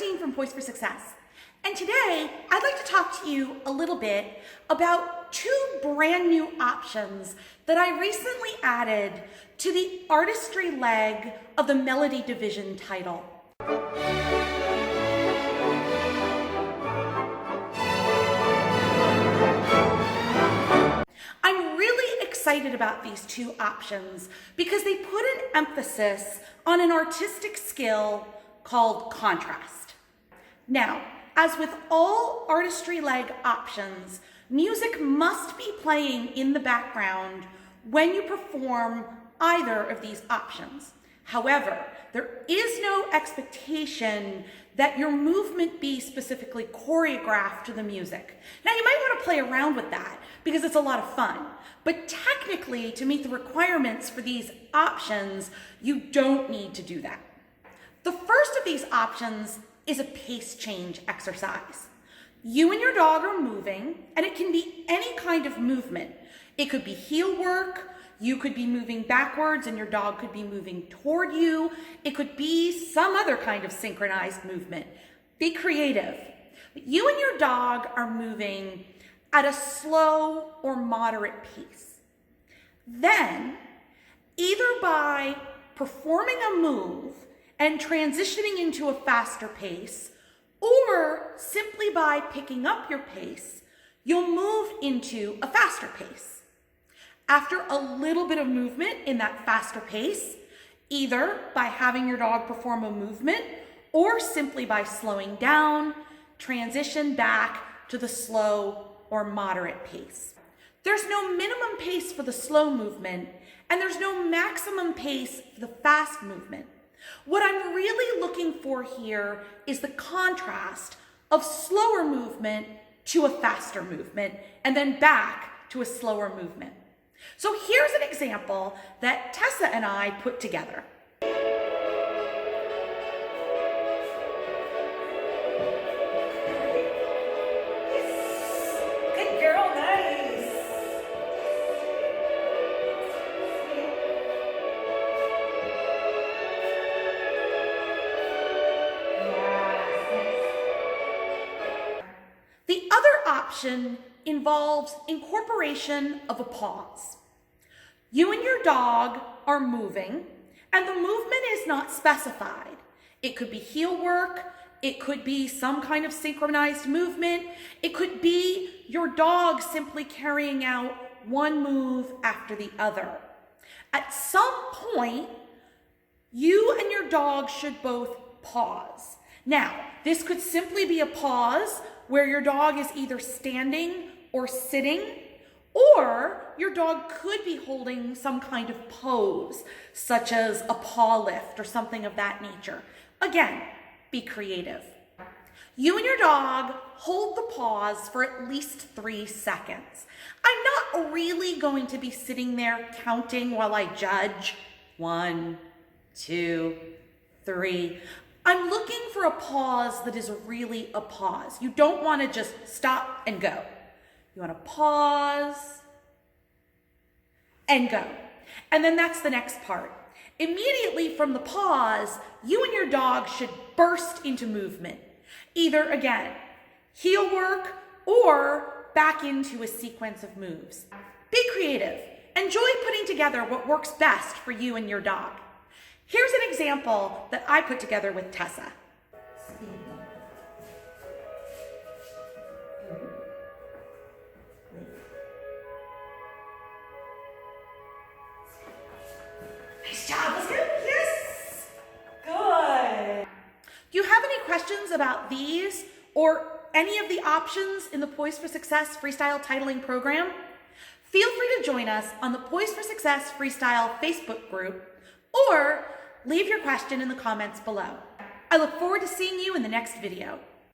Christine from Poised for Success, and today I'd like to talk to you a little bit about two brand new options that I recently added to the Artistry Leg of the Melody Division title. I'm really excited about these two options because they put an emphasis on an artistic skill called contrast. Now, as with all Artistry Leg options, music must be playing in the background when you perform either of these options. However, there is no expectation that your movement be specifically choreographed to the music. Now, you might want to play around with that because it's a lot of fun, but technically, to meet the requirements for these options, you don't need to do that. The first of these options is a pace change exercise. You and your dog are moving, and it can be any kind of movement. It could be heel work, you could be moving backwards and your dog could be moving toward you. It could be some other kind of synchronized movement. Be creative. You and your dog are moving at a slow or moderate pace. Then, either by performing a move and transitioning into a faster pace, or simply by picking up your pace, you'll move into a faster pace. After a little bit of movement in that faster pace, either by having your dog perform a movement or simply by slowing down, transition back to the slow or moderate pace. There's no minimum pace for the slow movement, and there's no maximum pace for the fast movement. What I'm really looking for here is the contrast of slower movement to a faster movement, and then back to a slower movement. So here's an example that Tessa and I put together. Good girl, nice. The other option involves incorporation of a pause. You and your dog are moving, and the movement is not specified. It could be heel work, it could be some kind of synchronized movement, it could be your dog simply carrying out one move after the other. At some point, you and your dog should both pause. Now, this could simply be a pause where your dog is either standing or sitting, or your dog could be holding some kind of pose, such as a paw lift or something of that nature. Again, be creative. You and your dog hold the pause for at least 3 seconds. I'm not really going to be sitting there counting while I judge. 1, 2, 3. I'm looking for a pause that is really a pause. You don't want to just stop and go. You want to pause and go. And then that's the next part. Immediately from the pause, you and your dog should burst into movement. Either, again, heel work or back into a sequence of moves. Be creative. Enjoy putting together what works best for you and your dog. Here's an example that I put together with Tessa. Nice job, let's go. Yes! Good. Do you have any questions about these or any of the options in the Poised for Success freestyle titling program? Feel free to join us on the Poised for Success freestyle Facebook group, or leave your question in the comments below. I look forward to seeing you in the next video.